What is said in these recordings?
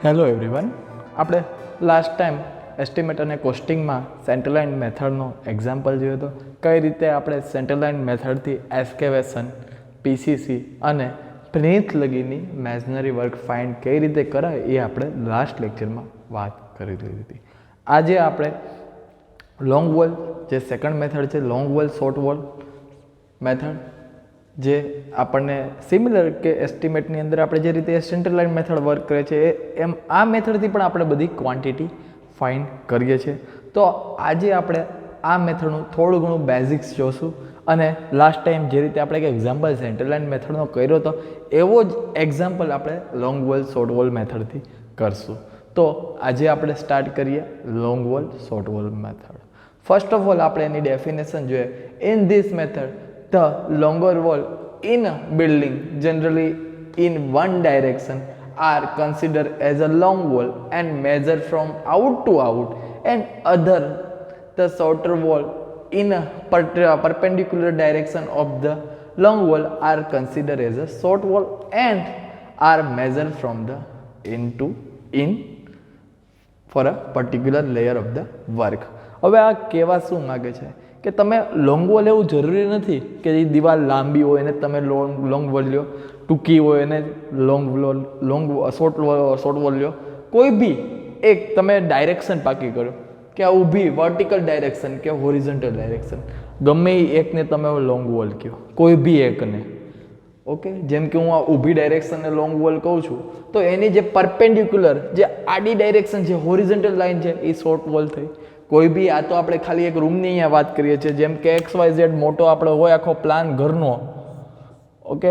Hello everyone, આપણે last time estimate અને કોસ્ટિંગમાં centre line મેથડનો example જોયો હતો. કઈ રીતે આપણે સેન્ટર લાઇન મેથડથી એસ્કેવેશન, પીસીસી અને પ્લીથ લગીની મેશનરી વર્ક ફાઇન્ડ કઈ રીતે કરાય એ આપણે લાસ્ટ લેક્ચરમાં વાત કરી લીધી હતી. આજે આપણે લોંગ વોલ જે સેકન્ડ મેથડ છે, long wall short wall method, જે આપણને સિમિલર કે એસ્ટિમેટની અંદર આપણે જે રીતે સેન્ટર લાઇન મેથડ વર્ક કરે છે એમ આ મેથડથી પણ આપણે બધી ક્વોન્ટિટી ફાઇન્ડ કરીએ છીએ. તો આજે આપણે આ મેથડનું થોડું ઘણું બેઝિક્સ જોશું અને લાસ્ટ ટાઈમ જે રીતે આપણે એક એક્ઝામ્પલ સેન્ટર લાઇન મેથડનો કર્યો હતો એવો જ એક્ઝામ્પલ આપણે લોંગ વોલ શોર્ટ વોલ મેથડથી કરશું. તો આજે આપણે સ્ટાર્ટ કરીએ long wall short wall method. First of all આપણે એની ડેફિનેશન જોઈએ. In this method the longer wall in a building generally in one direction are considered as a long wall and measured from out to out, and other the shorter wall in a perpendicular direction of the long wall are considered as a short wall and are measured from the in for a particular layer of the work. હવે આ કહેવા શું માગે છે કે તમે long wall એવું જરૂરી નથી કે એ દિવાલ લાંબી હોય અને તમે લોંગ વોલ લ્યો, ટૂંકી હોય અને શોર્ટ વોલ લ્યો. કોઈ બી એક તમે ડાયરેક્શન પાકી કરો કે આ ઊભી વર્ટિકલ ડાયરેક્શન કે હોરિઝોન્ટલ ડાયરેક્શન, ગમે એ એકને તમે લોંગ વોલ કહો, કોઈ બી એકને. ઓકે, જેમ કે હું આ ઊભી ડાયરેક્શનને લોંગ વોલ કહું છું તો એની જે પરપેન્ડિક્યુલર જે આડી ડાયરેક્શન છે, હોરિઝોન્ટલ લાઇન છે, એ શોર્ટ વોલ થઈ. કોઈ બી, આ તો આપણે ખાલી એક રૂમની અહીંયા વાત કરીએ છીએ, જેમ કે XYZ મોટો આપણે હોય આખો પ્લાન ઘરનો, ઓકે,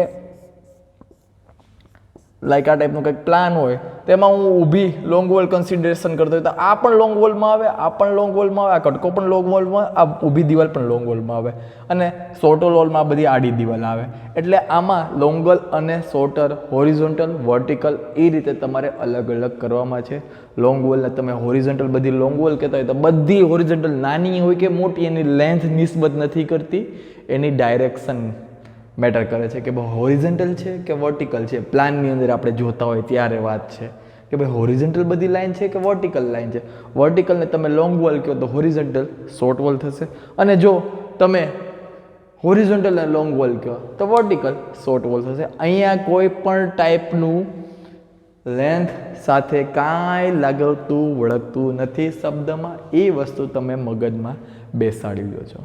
લાઈક આ ટાઈપનો કંઈક પ્લાન હોય તેમાં હું ઊભી લોંગ વોલ કન્સિડરેશન કરતો હોય તો આ પણ લોંગ વોલમાં આવે, આ પણ લોંગ વોલમાં આવે, આ કટકો પણ લોંગ વોલમાં, આ ઊભી દિવાલ પણ લોંગ વોલમાં આવે અને શોર્ટર વોલમાં આ બધી આડી દિવાલ આવે. એટલે આમાં લોંગલ અને શોર્ટર, હોરિઝોન્ટલ, વર્ટિકલ એ રીતે તમારે અલગ અલગ કરવામાં છે. લોંગ વોલને તમે હોરિઝોન્ટલ બધી લોંગ વોલ કહેતા હોય તો બધી હોરિઝોન્ટલ નાની હોય કે મોટી એની લેન્થ નિસ્બત નથી કરતી, એની ડાયરેક્શન મેટર કરે છે કે ભાઈ હોરિઝોન્ટલ છે કે વર્ટિકલ છે. પ્લાનની અંદર આપણે જોતા હોય ત્યારે વાત છે કે ભાઈ હોરિઝોન્ટલ બધી લાઈન છે કે વર્ટિકલ લાઈન છે. વર્ટિકલને તમે લોંગ વોલ કહો તો હોરિઝોન્ટલ શોર્ટ વોલ થશે, અને જો તમે હોરિઝોન્ટલ અને લોંગ વોલ કહો તો વર્ટિકલ શોર્ટ વોલ થશે. અહીંયા કોઈ પણ ટાઈપનું લેન્થ સાથે કાંઈ લાગતું વળગતું નથી શબ્દમાં, એ વસ્તુ તમે મગજમાં બેસાડી લો છો.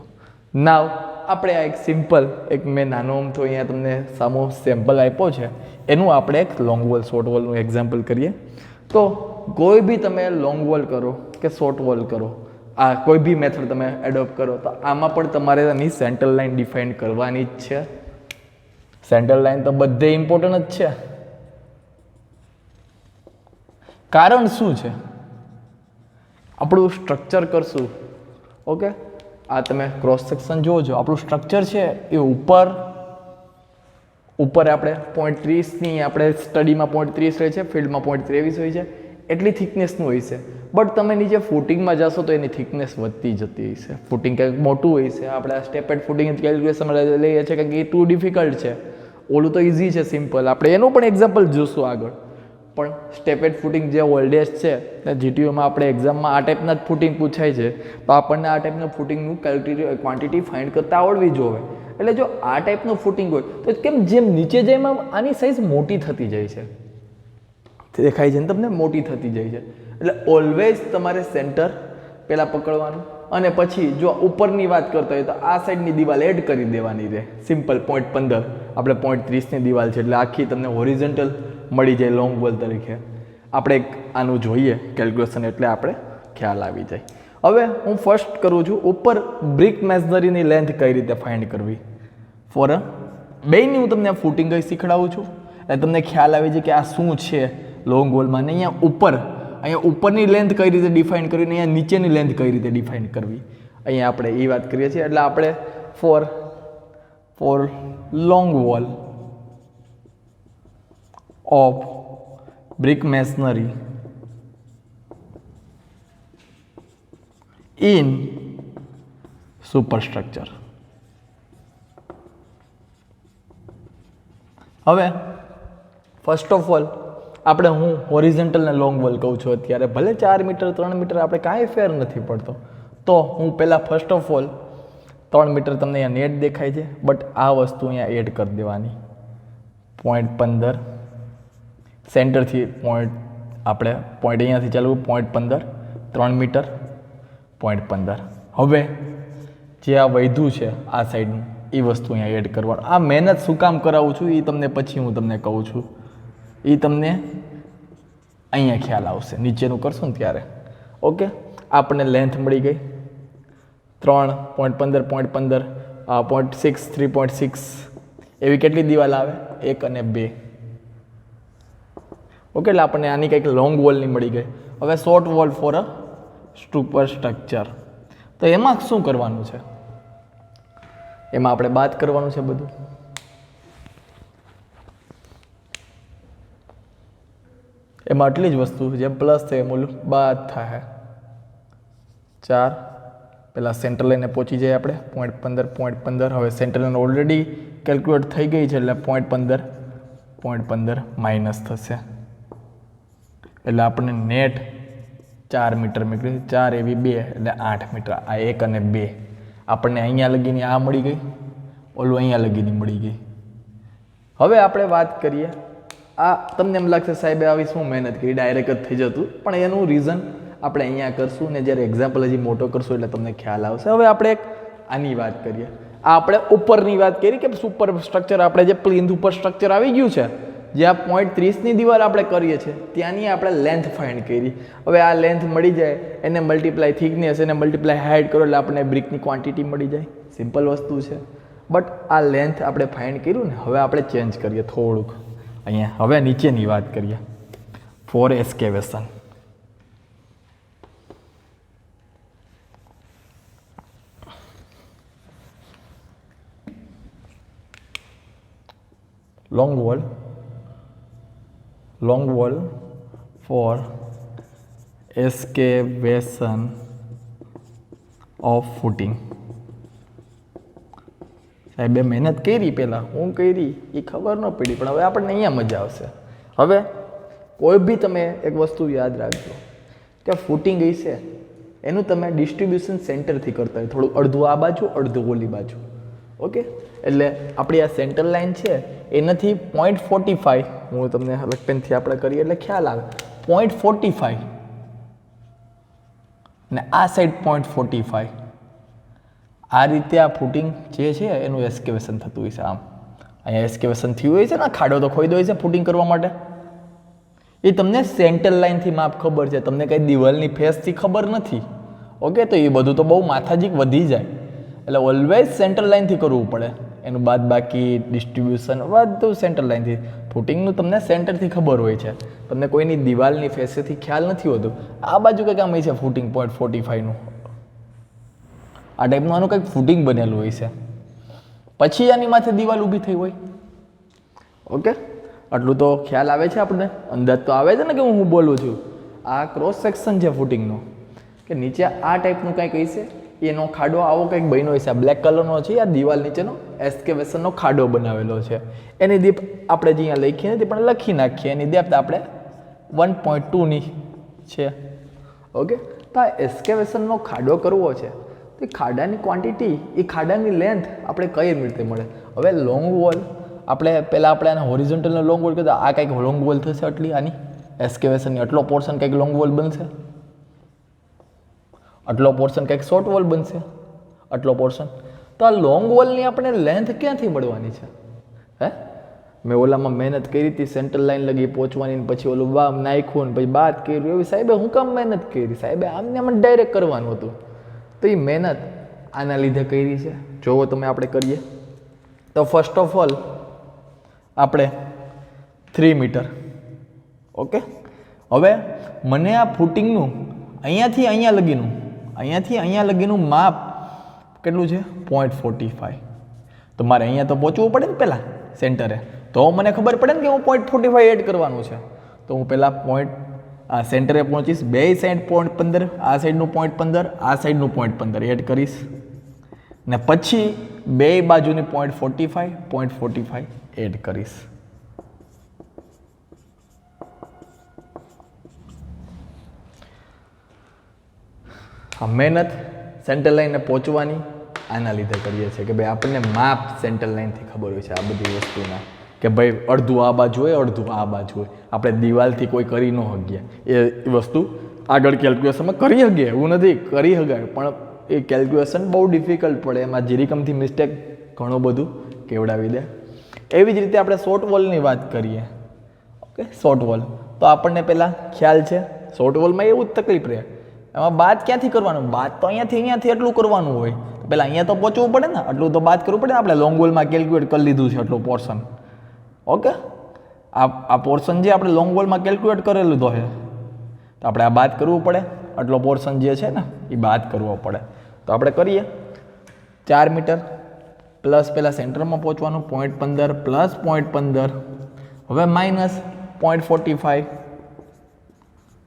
નાવ આપણે આ એક સિમ્પલ એક મેં નાનો અમથો અહીંયા તમને સામો સેમ્પલ આપ્યો છે, એનું આપણે એક લોંગ વોલ શોર્ટ વોલનું એક્ઝામ્પલ કરીએ. તો કોઈ બી તમે લોંગ વોલ કરો કે શોર્ટ વોલ કરો, આ કોઈ બી મેથડ તમે એડોપ્ટ કરો તો આમાં પણ તમારે એની સેન્ટર લાઇન ડિફાઇન કરવાની જ છે. સેન્ટર લાઇન તો બધે ઇમ્પોર્ટન્ટ જ છે. કારણ શું છે? આપણું સ્ટ્રક્ચર કરશું, ઓકે, આ તમે ક્રોસ સેક્શન જુઓ છો, આપણું સ્ટ્રક્ચર છે એ ઉપર આપણે 0.30ની આપણે સ્ટડીમાં 0.30 રહે છે, ફિલ્ડમાં 0.23 હોય છે, એટલી થિકનેસનું હોય છે. બટ તમે નીચે ફૂટિંગમાં જશો તો એની થિકનેસ વધતી જતી હોય છે. ફૂટિંગ કંઈક મોટું હોય છે, આપણે આ સ્ટેપેડ ફૂટિંગ કેલ્ક્યુલેશન લઈએ છીએ કે એ ટુ ડિફિકલ્ટ છે, ઓલું તો ઇઝી છે, સિમ્પલ. આપણે એનું પણ એક્ઝામ્પલ જોશું આગળ. પણ સ્ટેપેડ ફૂટિંગ જે ઓલ્ડેસ્ટ છે, જીટીયુમાં આપણે એક્ઝામમાં આ ટાઈપના જ ફૂટિંગ પૂછાય છે, તો આપણને આ ટાઈપનું ફૂટિંગનું ક્વોન્ટિટી ફાઇન્ડ કરતાં આવડવી જોઈએ. એટલે જો આ ટાઈપનું ફૂટિંગ હોય તો કેમ જેમ નીચે જાય એમાં આની સાઇઝ મોટી થતી જાય છે, દેખાય છે ને તમને, મોટી થતી જાય છે. એટલે ઓલવેઝ તમારે સેન્ટર પહેલાં પકડવાનું અને પછી જો ઉપરની વાત કરતા હોય તો આ સાઈડની દિવાલ એડ કરી દેવાની રહે. સિમ્પલ 0.15 આપણે 0.30ની દિવાલ છે એટલે આખી તમને હોરિઝોન્ટલ મળી જાય લોંગ વોલ તરીકે. આપણે આનું જોઈએ કેલ્ક્યુલેશન એટલે આપણે ખ્યાલ આવી જાય. હવે હું ફર્સ્ટ કરું છું ઉપર બ્રિક મેશનરીની લેન્થ કઈ રીતે ફાઇન્ડ કરવી. બેયની હું તમને ફૂટિંગ કઈ શીખડાવું છું એટલે તમને ખ્યાલ આવી જાય કે આ શું છે લોંગ વોલમાં. ને અહીંયા ઉપરની લેન્થ કઈ રીતે ડિફાઇન કરવી ને અહીંયા નીચેની લેન્થ કઈ રીતે ડિફાઇન કરવી, અહીંયા આપણે એ વાત કરીએ છીએ. એટલે આપણે four long wall of brick masonry in superstructure. હવે ફર્સ્ટ ઓફ ઓલ આપણે હું હોરિઝોન્ટલ ને લોંગ વોલ કહું છું અત્યારે, ભલે 4 મીટર 3 મીટર આપણે કાંઈ ફેર નથી પડતો. તો હું પહેલાં ફર્સ્ટ ઓફ ઓલ 3 મીટર તમને અહીંયા નેટ દેખાય છે, બટ આ વસ્તુ અહીંયા એડ કરી દેવાની. 0.15 સેન્ટરથી આપણે પોઈન્ટ અહીંયાથી ચાલુ 0.15 3 મીટર 0.15. હવે જે આ વધ્યું છે આ સાઈડનું એ વસ્તુ અહીંયા એડ કરવાનું. આ મહેનત શું કામ કરાવું છું એ તમને પછી હું તમને કહું છું, એ તમને અહીંયા ખ્યાલ આવશે નીચેનું કરશું ને ત્યારે. ઓકે, આપણને લેન્થ મળી ગઈ 3.15 0.15 0.6 3.6 એવી કેટલી દિવાલ આવે? 1 અને 2. ઓકે, એટલે આપણને આની કંઈક લોંગ વોલની મળી ગઈ. હવે short wall for a super structure. તો એમાં શું કરવાનું છે? એમાં આપણે બાદ કરવાનું છે બધું. એમાં આટલી જ વસ્તુ જેમ પ્લસ છે એમ ઓલું બાદ થાય. 4 પહેલાં સેન્ટર લાઈને પહોંચી જાય આપણે 0.15 હવે સેન્ટર લાઈન ઓલરેડી કેલ્ક્યુલેટ થઈ ગઈ છે એટલે 0.15 માઇનસ થશે એટલે આપણને નેટ 4 મીટર નીકળી. 4 એવી 2 એટલે 8 મીટર. આ 1 અને 2 આપણને અહીંયા લગીની આ મળી ગઈ, ઓલું અહીંયા લગીની મળી ગઈ. હવે આપણે વાત કરીએ, આ તમને એમ લાગશે સાહેબે આવી શું મહેનત કરી, ડાયરેક્ટ જ થઈ જતું, પણ એનું રીઝન આપણે અહીંયા કરશું ને જ્યારે એક્ઝામ્પલ હજી મોટો કરશું એટલે તમને ખ્યાલ આવશે. હવે આપણે એક આની વાત કરીએ. આ આપણે ઉપરની વાત કરી કે સુપર સ્ટ્રક્ચર આપણે જે પ્લિન્થ ઉપર સ્ટ્રક્ચર આવી ગયું છે, જે આ 0.30ની દિવાલ આપણે કરીએ છીએ ત્યાંની આપણે લેન્થ ફાઇન્ડ કરી. હવે આ લેન્થ મળી જાય એને મલ્ટીપ્લાય થિકનેસ એને મલ્ટીપ્લાય હાઇટ કરો એટલે આપણને બ્રિકની ક્વોન્ટિટી મળી જાય. સિમ્પલ વસ્તુ છે. બટ આ લેન્થ આપણે ફાઇન્ડ કર્યું ને, હવે આપણે ચેન્જ કરીએ થોડુંક અહીંયા. હવે નીચેની વાત કરીએ four એસ્કેવેશન. long wall for excavation of footing. સાહેબે મહેનત કરી, પહેલાં હું કરી એ ખબર ન પડી, પણ હવે આપણને અહીંયા મજા આવશે. હવે કોઈ બી તમે એક વસ્તુ યાદ રાખજો કે ફૂટિંગ છે એનું તમે ડિસ્ટ્રીબ્યુશન સેન્ટરથી કરતા હોય, થોડું અડધું આ બાજુ અડધું ઓલી બાજુ. ઓકે, એટલે આપણી આ સેન્ટર લાઇન છે એનાથી 0.45 હું તમને પેનથી આપણે કરીએ એટલે ખ્યાલ આવે 0.45 ને આ સાઈડ 0.45. આ રીતે આ ફૂટિંગ જે છે એનું એસ્કેવેશન થતું હોય છે. આમ અહીંયા એસ્કેવેશન થયું હોય છે ને, ખાડો તો ખોઈ હોય છે ફૂટિંગ કરવા માટે. એ તમને સેન્ટર લાઇનથી માપ ખબર છે, તમને કંઈ દિવાલની ફેસથી ખબર નથી. ઓકે, તો એ બધું તો બહુ માથાજીક વધી જાય, એટલે ઓલવેઝ સેન્ટર લાઇનથી કરવું પડે. એનું બાદ બાકી ડિસ્ટ્રીબ્યુશન બધું સેન્ટર લાઇનથી. ફૂટિંગનું તમને સેન્ટરથી ખબર હોય છે, તમને કોઈની દિવાલની ફેસેથી ખ્યાલ નથી હોતું. આ બાજુ કંઈક આમ છે ફૂટિંગ 0.45નું, આ ટાઈપનું આનું કંઈક ફૂટિંગ બનેલું હોય છે, પછી આની માથે દિવાલ ઊભી થઈ હોય. ઓકે, આટલું તો ખ્યાલ આવે છે આપણને, અંદાજ તો આવે છે ને કે હું બોલું છું. આ ક્રોસ સેક્શન છે ફૂટિંગનો, કે નીચે આ ટાઈપનું કંઈક હશે, એનો ખાડો આવો કંઈક બન્યો હશે. આ બ્લેક કલરનો છે, આ દિવાલ નીચેનો એસ્કેવેશનનો ખાડો બનાવેલો છે. એની દીપ આપણે જે અહીંયા લખી નથી પણ લખી નાખીએ, એની ડેપ્થ આપણે 1.2ની છે. ઓકે, તો આ એસ્કેવેશનનો ખાડો કરવો છે તો એ ખાડાની ક્વોન્ટિટી, એ ખાડાની લેન્થ આપણે કઈ રીતે મળે? હવે લોંગ વોલ આપણે પહેલાં આપણે આને હોરિઝોન્ટલનો લોંગ વોલ કીધું, આ કંઈક લોંગ વોલ થશે આટલી, આની એસ્કેવેશનની આટલો પોર્શન કંઈક લોંગ વોલ બનશે, આટલો પોર્શન કંઈક શોર્ટ વોલ બનશે, આટલો પોર્શન. તો આ લોંગ વોલની આપણે લેન્થ ક્યાંથી મળવાની છે? હે, મેં ઓલામાં મહેનત કરી હતી સેન્ટર લાઈન લગી પહોંચવાની, પછી ઓલું બામ નાખ્યું ને પછી બાદ કર્યું. એવી સાહેબે હું કામ મહેનત કરી? સાહેબે આમને આમ ડાયરેક્ટ કરવાનું હતું. તો એ મહેનત આના લીધે કરી છે. જોવો તમે આપણે કરીએ તો ફર્સ્ટ ઓફ ઓલ આપણે 3 મીટર. ઓકે, હવે મને આ ફૂટિંગનું અહીંયાથી અહીંયા લગીનું માપ કેટલું છે? 0.45. તો મારે અહીંયા તો પહોંચવું પડે ને પહેલાં સેન્ટરે, તો મને ખબર પડે ને કે હું 0.45 એડ કરવાનું છે. તો હું પહેલાં આ સેન્ટરે પહોંચીશ, બે સાઈડ 0.15, આ સાઈડનું 0.15, આ સાઈડનું 0.15 એડ કરીશ, ને પછી બે બાજુની 0.45 એડ કરીશ. મહેનત સેન્ટર લાઇનને પહોંચવાની આના લીધે કરીએ છીએ કે ભાઈ આપણને માપ સેન્ટર લાઇનથી ખબર હોય છે આ બધી વસ્તુના કે ભાઈ અડધું આ બાજુ હોય અડધું આ બાજુ હોય. આપણે દિવાલથી કોઈ કરી ન શકીએ એ વસ્તુ આગળ કેલ્ક્યુલેશનમાં કરી શકીએ એવું નથી કરી શકાય પણ એ કેલ્ક્યુલેશન બહુ ડિફિકલ્ટ પડે એમાં જીરીકમથી મિસ્ટેક ઘણું બધું કેવડાવી દે. એવી જ રીતે આપણે શોર્ટ વોલની વાત કરીએ. ઓકે શોર્ટ વોલ તો આપણને પહેલાં ખ્યાલ છે શોર્ટ વોલમાં એવું જ તકલીફ રહે એમાં બાદ ક્યાંથી કરવાનું બાદ તો અહીંયાથી એટલું કરવાનું હોય પહેલાં અહીંયા તો પહોંચવું પડે ને આટલું તો બાદ કરવું પડે આપણે લોંગ વોલમાં કેલ્ક્યુલેટ કરી લીધું છે આટલું પોર્શન. ઓકે આ પોર્શન જે આપણે લોંગ વોલમાં કેલ્ક્યુલેટ કરેલું તો છે તો આપણે આ બાદ કરવું પડે આટલો પોર્શન જે છે ને એ બાદ કરવો પડે તો આપણે કરીએ 4 મીટર પ્લસ પહેલાં સેન્ટરમાં પહોંચવાનું 0.15 પ્લસ 0.15 હવે માઇનસ 0.45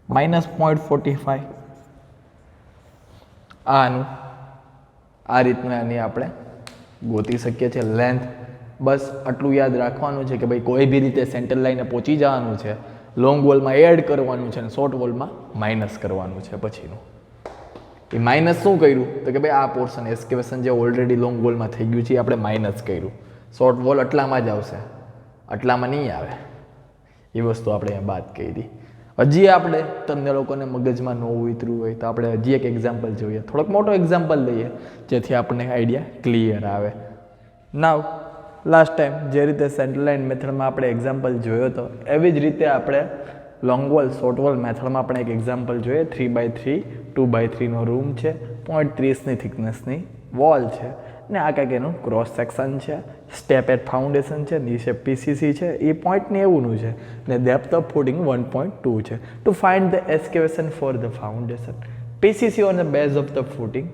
માઇનસ 0.45 આનું આ રીતનું એની આપણે ગોતી શકીએ છીએ લેન્થ. બસ આટલું યાદ રાખવાનું છે કે ભાઈ કોઈ બી રીતે સેન્ટર લાઈને પહોંચી જવાનું છે લોંગ વોલમાં એડ કરવાનું છે અને શોર્ટ વોલમાં માઇનસ કરવાનું છે પછીનું. એ માઇનસ શું કર્યું તો કે ભાઈ આ પોર્શન એસ્કેવેશન જે ઓલરેડી લોંગ વોલમાં થઈ ગયું છે એ આપણે માઇનસ કર્યું. શોર્ટ વોલ આટલામાં જ આવશે આટલામાં નહીં આવે એ વસ્તુ આપણે અહીંયા બાદ કરી. હજી આપણે તમને લોકોને મગજમાં ન ઉતર્યું હોય તો આપણે હજી એક એક્ઝામ્પલ જોઈએ થોડોક મોટો એક્ઝામ્પલ લઈએ જેથી આપણને આઈડિયા ક્લિયર આવે. નાવ લાસ્ટ ટાઈમ જે રીતે સેન્ટર લાઇન મેથડમાં આપણે એક્ઝામ્પલ જોયો હતો એવી જ રીતે આપણે લોંગ વોલ શોર્ટ વોલ મેથડમાં આપણે એક એક્ઝામ્પલ જોઈએ 3x3 2x3નો રૂમ છે 0.30ની થિકનેસની વોલ છે ને આ કંઈક એનું ક્રોસ સેક્શન છે સ્ટેપ એટ ફાઉન્ડેશન છે નીચે પીસીસી છે એ 0.90નું છે ને ડેપ્થ ઓફ ફૂટિંગ 1.2 છે. To find the excavation for the foundation PCC on the base of the footing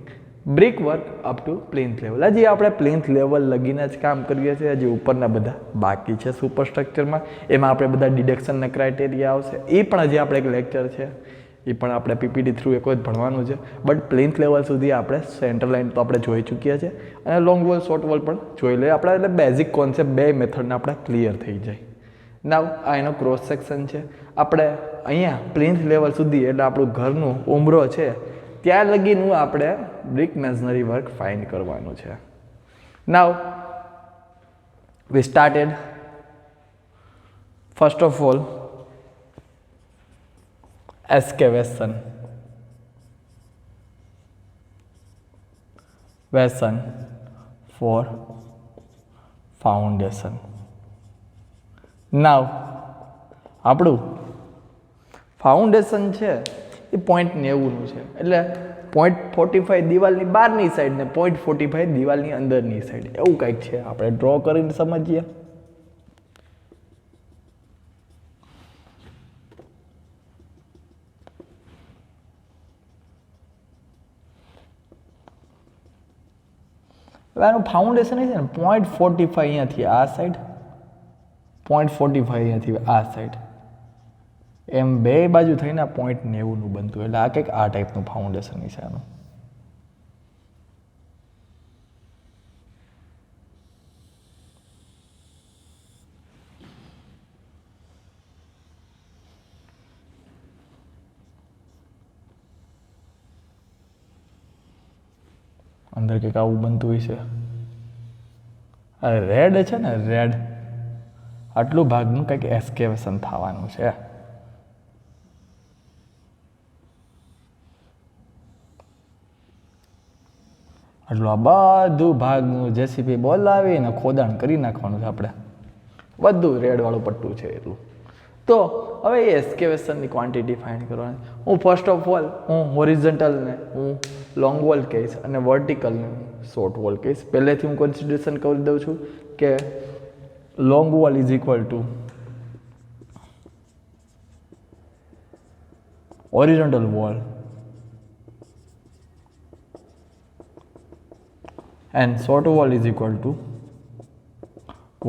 brick work up to plinth level. હજી આપણે પ્લિન્થ લેવલ લગીને જ કામ કરીએ છીએ હજી ઉપરના બધા બાકી છે સુપરસ્ટ્રક્ચરમાં એમાં આપણે બધા ડિડક્શનના ક્રાઇટેરિયા આવશે એ પણ હજી આપણે એક લેક્ચર છે એ પણ આપણે પીપીટી થ્રુ એક વખત ભણવાનું છે બટ પ્લિન્થ લેવલ સુધી આપણે સેન્ટર લાઇન તો આપણે જોઈ ચૂક્યા છે અને લોંગ વોલ શોર્ટ વોલ પણ જોઈ લઈએ આપણે એટલે બેઝિક કોન્સેપ્ટ બે મેથડને આપણે ક્લિયર થઈ જાય. નાવ આ એનો ક્રોસ સેક્શન છે આપણે અહીંયા પ્લિન્થ લેવલ સુધી એટલે આપણું ઘરનું ઉમરો છે ત્યાં લગીનું આપણે બ્રિક મેઝનરી વર્ક ફાઇન્ડ કરવાનું છે. Now we started first of all excavation for foundation. now આપણું ફાઉન્ડેશન છે એ 0.90નું છે એટલે 0.45 દિવાલની બહારની સાઈડ ને 0.45 દિવાલની અંદરની સાઈડ એવું કંઈક છે આપણે ડ્રો કરીને સમજીએ. આનું ફાઉન્ડેશન છે ને 0.45 અહીંયાથી આ સાઈડ 0.45 અહીંયાથી આ સાઈડ એમ બે બાજુ થઈને 0.90નું બનતું એટલે આ કંઈક આ ટાઈપનું ફાઉન્ડેશન છે આનું. અંદર કંઈક આવું બનતું હોય છે. આ રેડ છે ને રેડ આટલું ભાગનું કંઈક એસ્કેવેશન થવાનું છે. આટલું આ બધું ભાગનું જેસીબી બોલાવીને ખોદાણ કરી નાખવાનું છે આપણે બધું રેડવાળું પટ્ટું છે એટલું. તો હવે એ એસ્કેવેશનની ક્વોન્ટિટી ફાઇન્ડ કરવાની હું ફર્સ્ટ ઓફ ઓલ હું હોરિઝોન્ટલને હું લોંગ વોલ કહીશ અને વર્ટિકલને હું શોર્ટ વોલ કહીશ. પહેલેથી હું કન્સિડરેશન કરી દઉં છું કે long wall is equal to horizontal wall and short wall is equal to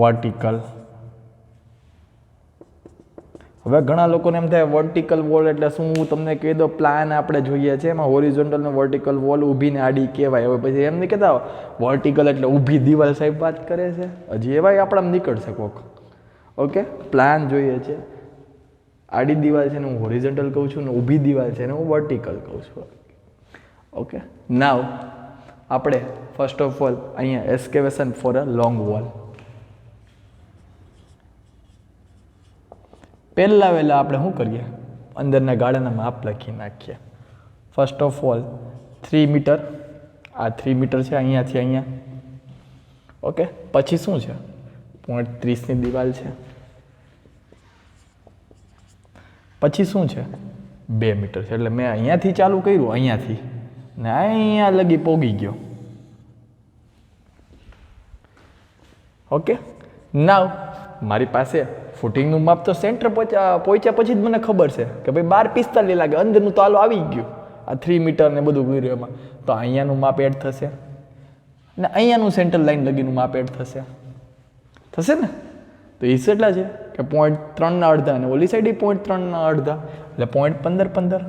vertical. હવે ઘણા લોકોને એમ થાય વર્ટિકલ વોલ એટલે શું હું તમને કહી દઉં પ્લાન આપણે જોઈએ છે એમાં હોરિઝોન્ટલ ને વર્ટિકલ વોલ ઊભી ને આડી કહેવાય. હવે પછી એમ નહીં કહેતા વર્ટિકલ એટલે ઊભી દિવાલ સાહેબ વાત કરે છે હજી એવાય આપણામાં નીકળશે કોક. ઓકે પ્લાન જોઈએ છે આડી દિવાલ છે ને હું હોરિઝોન્ટલ કહું છું ને ઊભી દિવાલ છે ને હું વર્ટિકલ કહું છું. ઓકે, નાવ આપણે ફર્સ્ટ ઓફ ઓલ અહીંયા એસ્કેવેશન ફોર અ લોંગ વોલ. પહેલાં વહેલા આપણે શું કરીએ, અંદરના ગાળાના માપ લખી નાખીએ. ફર્સ્ટ ઓફ ઓલ 3 મીટર, આ 3 મીટર છે અહીંયાથી અહીંયા. ઓકે, પછી શું છે, 0.30ની દિવાલ છે. પછી શું છે, 2 મીટર છે. એટલે મેં અહીંયાથી ચાલુ કર્યું, અહીંયાથી ને અહીંયા લગી પોગી ગયો. ઓકે, નાવ મારી પાસે ફૂટિંગનું માપ તો સેન્ટર પહોંચ્યા પછી જ મને ખબર છે કે ભાઈ 12:45 લાગે, અંદરનું તો હાલો આવી ગયું. આ 3 મીટર ને બધું કર્યું એમાં તો અહીંયાનું માપ એડ થશે ને અહીંયાનું સેન્ટર લાઈન લગીનું માપ એડ થશે ને. તો એ કેટલા છે કે 0.3ના અડધા અને ઓલી સાઈડ 0.3ના અડધા એટલે 0.15.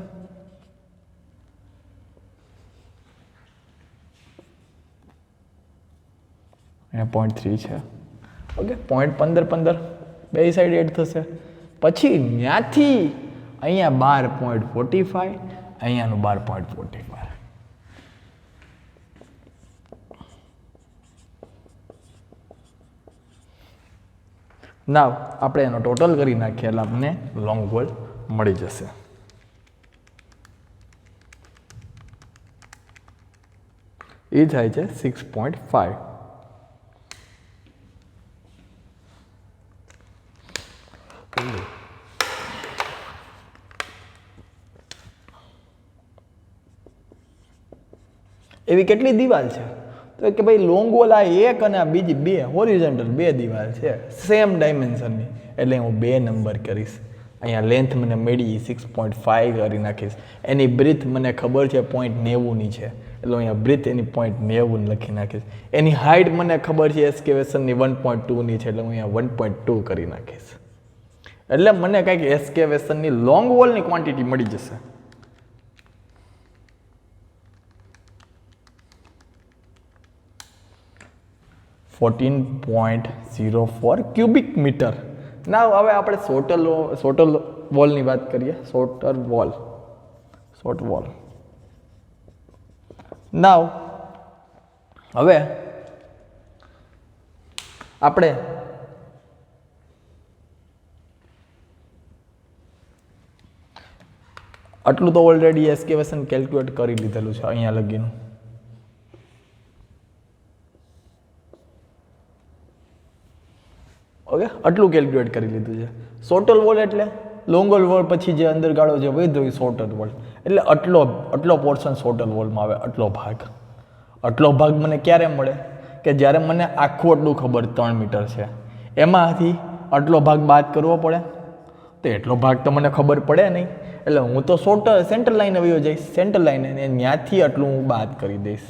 અહીંયા 0.3 છે. ઓકે, 0.15 બે સાઈડ એડ થશે. પછી ત્યાંથી અહીંયા 12.45, અહીંયાનું 12.45. નાવ આપણે એનો ટોટલ કરી નાખીએ એટલે આપણને લોંગ વોલ મળી જશે. એ થાય છે 6.5. એવી કેટલી દિવાલ છે તો કે ભાઈ લોંગ વોલ આ એક અને આ બીજી 2 હોરિઝોન્ટલ 2 દિવાલ છે સેમ ડાયમેન્શનની, એટલે હું 2 નંબર કરીશ. અહીંયા લેન્થ મને મળી 6.5 કરી નાખીશ. એની બ્રીથ મને ખબર છે 0.90ની છે એટલે અહીંયા બ્રીથ એની 0.90 લખી નાખીશ. એની હાઇટ મને ખબર છે એસ્કેવેશનની 1.2ની છે એટલે હું અહીંયા 1.2 કરી નાખીશ. એટલે મને કંઈક એસ્કેવેશનની લોંગ વોલની ક્વોન્ટિટી મળી જશે. 14.04 ક્યુબિક મીટર. ના હવે આપણે સોટલ વોલની વાત કરીએ. Short wall. નાવ હવે આપણે આટલું તો ઓલરેડી એસ્કેવેશન કેલ્ક્યુલેટ કરી લીધેલું છે અહીંયા લગીનું. ઓકે, આટલું કેલ્ક્યુલેટ કરી લીધું છે. શોર્ટલ વોલ એટલે લોંગ વોલ પછી જે અંદર ગાળો જે વધ્યો એ શોર્ટલ વોલ. એટલે આટલો પોર્શન શોર્ટલ વોલમાં આવે. આટલો ભાગ મને ક્યારે મળે કે જ્યારે મને આખું આટલું ખબર 3 મીટર છે, એમાંથી આટલો ભાગ બાદ કરવો પડે તો એટલો ભાગ તો મને ખબર પડે નહીં. એટલે હું તો સેન્ટર લાઈન આવ્યો જઈશ. સેન્ટર લાઈન અને ત્યાંથી આટલું હું બાદ કરી દઈશ.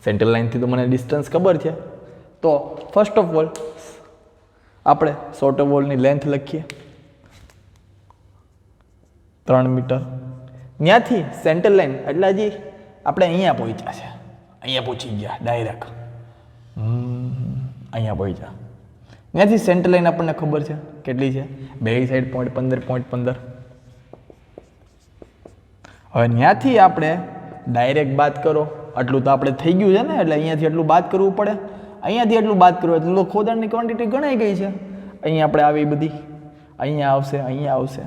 સેન્ટર લાઈનથી તો મને ડિસ્ટન્સ ખબર છે. તો ફર્સ્ટ ઓફ ઓલ આપણે શોર્ટર વોલની લેન્થ લખીએ 3 મીટર. ત્યાંથી સેન્ટર લાઈન એટલે હજી આપણે અહીંયા પહોંચ્યા છે. અહીંયા પહોંચી ગયા ડાયરેક્ટ. અહીંયા પહોંચ્યા. ત્યાંથી સેન્ટર લાઈન આપણને ખબર છે કેટલી છે, બે સાઈડ 0.15. હવે ત્યાંથી આપણે ડાયરેક્ટ બાદ કરો. આટલું તો આપણે થઈ ગયું છે ને, એટલે અહીંયાથી એટલું બાદ કરવું પડે. અહીંયાથી એટલું બાદ કરવું એટલે ખોદાણની ક્વોન્ટિટી ગણાઈ ગઈ છે. અહીંયા આપણે આવી બધી અહીંયા આવશે.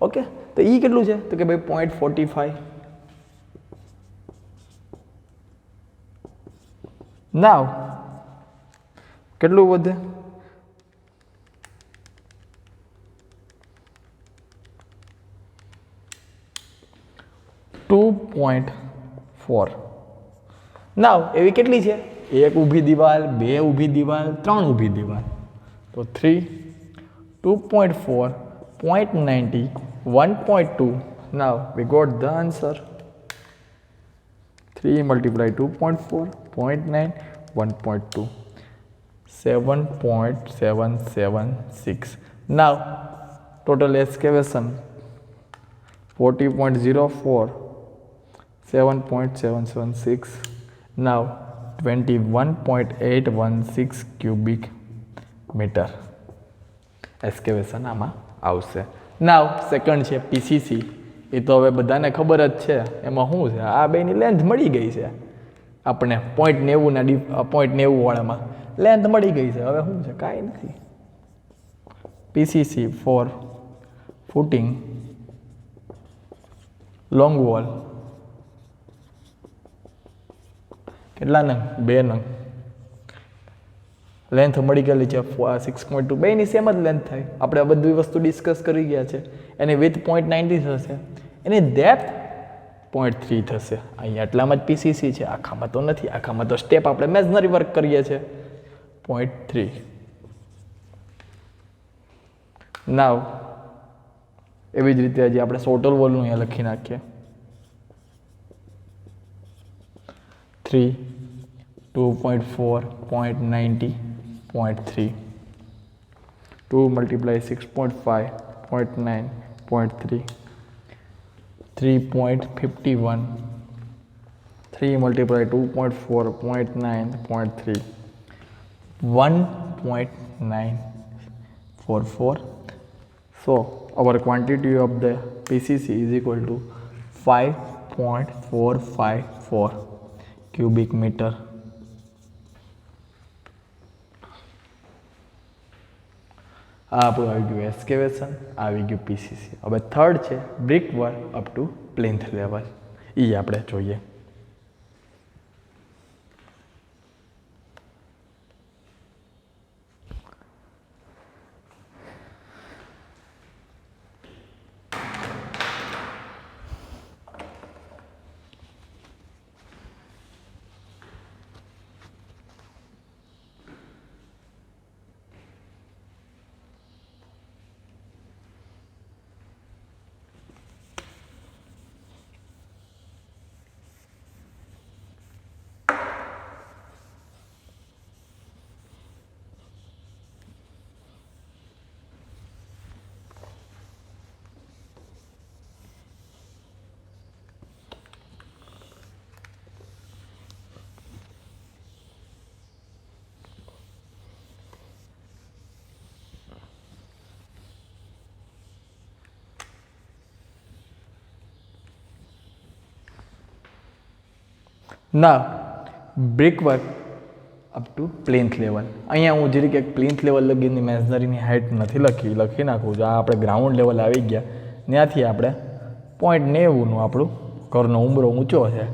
ઓકે, તો એ કેટલું છે તો કે ભાઈ 0.45. નાવ કેટલું વધે, .4. નાવ એવી કેટલી છે, એક ઊભી દિવાલ, બે ઊભી દિવાલ, 3 ઊભી દિવાલ. તો 3, 2.4, 0.90, 1.2. Now we got the answer. 3 multiply 2.4, 0.9, 1.2. 7.776. Now total excavation 40.04, 7.776. Now 21.816 cubic meter excavation આમાં આવશે. નાવ સેકન્ડ છે પીસીસી. એ તો હવે બધાને ખબર જ છે. એમાં શું છે, આ બેની લેન્થ મળી ગઈ છે આપણે 0.90 વાળામાં લેન્થ મળી ગઈ છે. હવે શું છે, કાંઈ નથી. PCC for footing long wall કેટલા નંગ? 2 નંગ. લેન્થ મળી ગયેલી છે 6.2. બેની સેમ જ લેન્થ થાય. આપણે આ બધી વસ્તુ ડિસ્કસ કરી ગયા છે. એની વિથ 0.90 થશે, એની ડેપ્થ 0.3 થશે. અહીંયા એટલામાં જ પીસીસી છે, આખામાં તો નથી. આખામાં તો સ્ટેપ આપણે મેઝનરી વર્ક કરીએ છીએ. 0.3. નાવ એવી જ રીતે હજી આપણે સોટલ વોલનું અહીંયા લખી નાખીએ. 3 2.4 0.90 0.3 2 multiply 6.5 0.9 0.3 3.51 3 multiply 2.4 0.9 0.3 1.944. So our quantity of the PCC is equal to 5.454 cubic meter. આ આપણું આવી ગયું એક્સ્કેવેશન, આવી ગયું પીસીસી. હવે થર્ડ છે brick work up to plinth level. એ આપણે જોઈએ. ના brickwork up to plinth level. અહીંયા હું જરીક એક પ્લિન્થ લેવલ લગીની મેઝનરીની હાઇટ નથી લખી નાખું છું. આ આપણે ગ્રાઉન્ડ લેવલ આવી ગયા, ત્યાંથી આપણે 0.90નું આપણું ઘરનો ઉંબરો ઊંચો છે.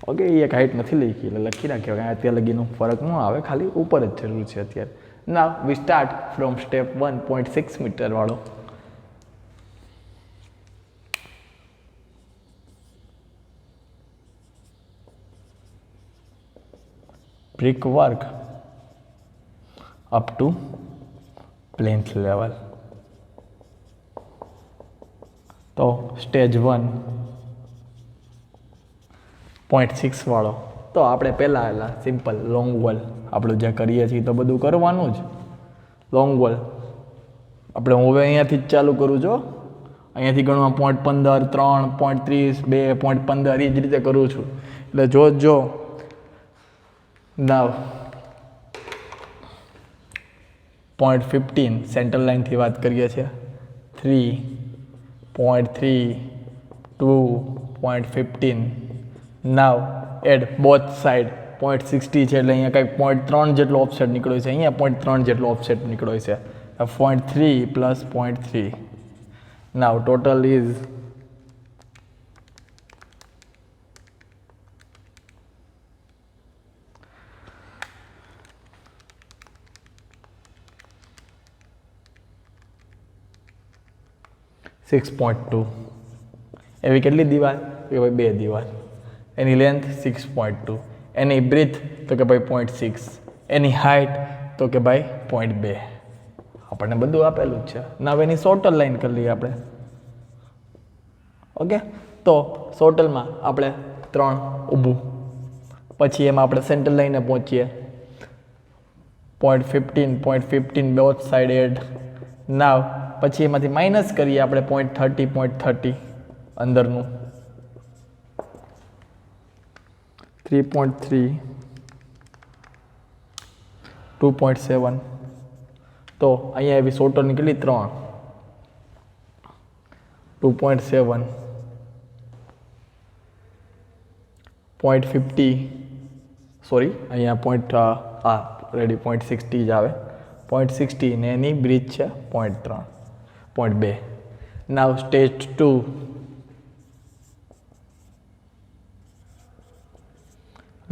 ઓકે, એ એક હાઇટ નથી લખી એટલે લખી નાખ્યો. અત્યાર લગીનો ફરક ન આવે, ખાલી ઉપર જ જરૂર છે અત્યારે. ના we start from step 1 0.6 meter વાળો. brick work up to plinth level. તો સ્ટેજ 1 0.6 વાળો. તો આપણે પહેલાં સિમ્પલ લોંગ વોલ આપણું જે કરીએ છીએ તો બધું કરવાનું જ. લોંગ વોલ આપણે હું હવે અહીંયાથી જ ચાલુ કરું છું. અહીંયાથી ગણવા 0.15 3 0.30 2 0.15 એ જ રીતે કરું છું. એટલે જો નાવ 0.15 સેન્ટર લાઇનથી વાત કરીએ છીએ. 3 0.3 2 0.15. નાવ એડ બોથ સાઈડ 0.60 છે એટલે અહીંયા કંઈક 0.3 જેટલો ઓફસેટ નીકળ્યો છે. અહીંયા 0.3 જેટલો ઓફસેટ નીકળ્યો છે. 0.3 પ્લસ 0.3. Now total is 6.2. એવી કેટલી દિવાલ? કે ભાઈ 2 દિવાલ. એની લેન્થ 6.2. એની બ્રીથ તો કે ભાઈ 0.6. એની હાઇટ તો કે ભાઈ 0.2. આપણને બધું આપેલું જ છે. હવે એની સોટલ લાઈન કરી લઈએ આપણે. ઓકે, તો સોટલમાં આપણે 3 ઊભું, પછી એમાં આપણે સેન્ટર લાઈને પહોંચીએ 0.15 બોથ સાઈડ એડ. નાવ પછી એમાંથી માઇનસ કરીએ આપણે 0.30 અંદરનું 3.3 2.7. તો અહીંયા એવી સોટલ નીકળી 3. 2.7 0.50 સોરી અહીંયા રેડી 0.60 જ આવે 0.60 ને એની બ્રિજ છે 0.3 0.2 now stage 2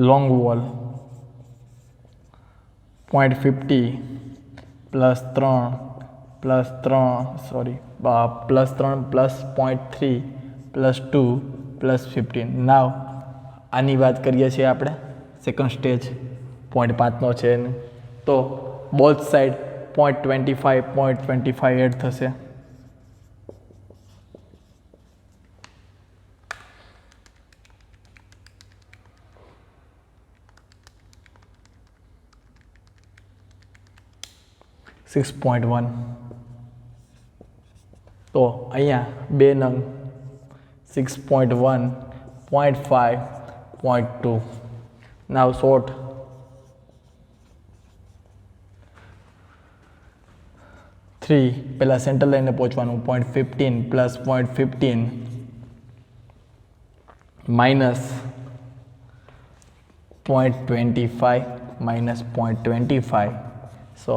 long wall 0.50 plus 3 plus 0.3 plus 2 plus 15 now આની વાત કરીએ છીએ આપણે સેકન્ડ સ્ટેજ 0.5નો છે તો બોથ સાઈડ 0.25 એડ થશે. $6.1 તો અહીંયા 2 નંગ 6.1 0.5 0.2 નાવ શોર્ટ 3 પહેલાં સેન્ટર લાઈને પહોંચવાનું 0.15 પ્લસ 0.15 માઇનસ 0.25 માઇનસ 0.25 સો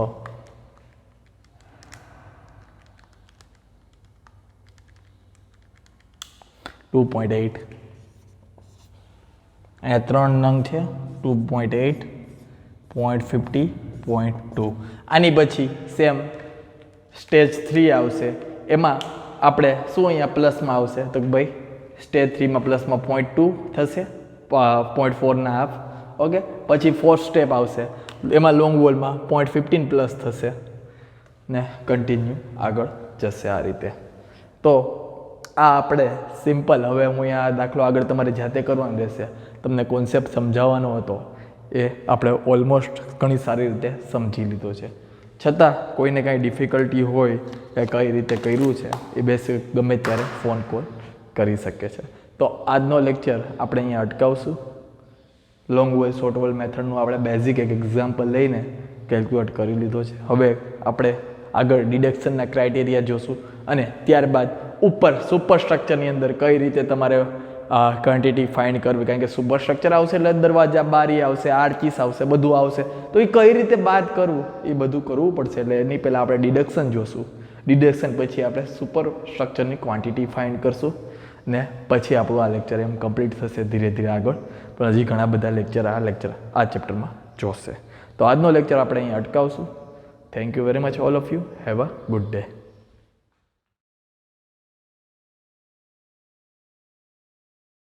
2.8 અહીંયા 3 નંગ છે 2.8 0.50 0.2 આની પછી સેમ સ્ટેજ 3 આવશે એમાં આપણે શું અહીંયા પ્લસમાં આવશે તો ભાઈ સ્ટેજ 3માં પ્લસમાં 0.2 થશે 0.4 હાફ ઓકે પછી 4th સ્ટેપ આવશે એમાં લોંગ વોલમાં 0.15 પ્લસ થશે ને કન્ટિન્યુ આગળ જશે આ રીતે. તો આ આપણે સિમ્પલ હવે હું અહીંયા દાખલો આગળ તમારે જાતે કરવાનો રહેશે તમને કોન્સેપ્ટ સમજાવવાનો હતો એ આપણે ઓલમોસ્ટ ઘણી સારી રીતે સમજી લીધો છે છતાં કોઈને કાંઈ ડિફિકલ્ટી હોય કે કઈ રીતે કર્યું છે એ બેસિક ગમે ત્યારે ફોન કોલ કરી શકે છે. તો આજનો લેક્ચર આપણે અહીંયા અટકાવશું. લોંગ વોલ શોર્ટ વોલ મેથડનું આપણે બેઝિક એક એક્ઝામ્પલ લઈને કેલ્ક્યુલેટ કરી લીધો છે. હવે આપણે આગળ ડિડક્શનના ક્રાઇટેરિયા જોશું અને ત્યારબાદ ઉપર સુપરસ્ટ્રક્ચરની અંદર કઈ રીતે તમારે ક્વોન્ટિટી ફાઇન્ડ કરવી કારણ કે સુપરસ્ટ્રક્ચર આવશે એટલે દરવાજા બારી આવશે આર્ચીસ આવશે બધું આવશે તો એ કઈ રીતે બાદ કરવું એ બધું કરવું પડશે એટલે એની પહેલાં આપણે ડિડક્શન જોશું. ડિડક્શન પછી આપણે સુપરસ્ટ્રક્ચરની ક્વોન્ટિટી ફાઇન્ડ કરશું ને પછી આપણું આ લેક્ચર એમ કમ્પ્લીટ થશે ધીરે ધીરે આગળ પણ હજી ઘણા બધા લેક્ચર આ ચેપ્ટરમાં જોશે. તો આજનો લેક્ચર આપણે અહીં અટકાવશું. Thank you very much all of you. Have a good day.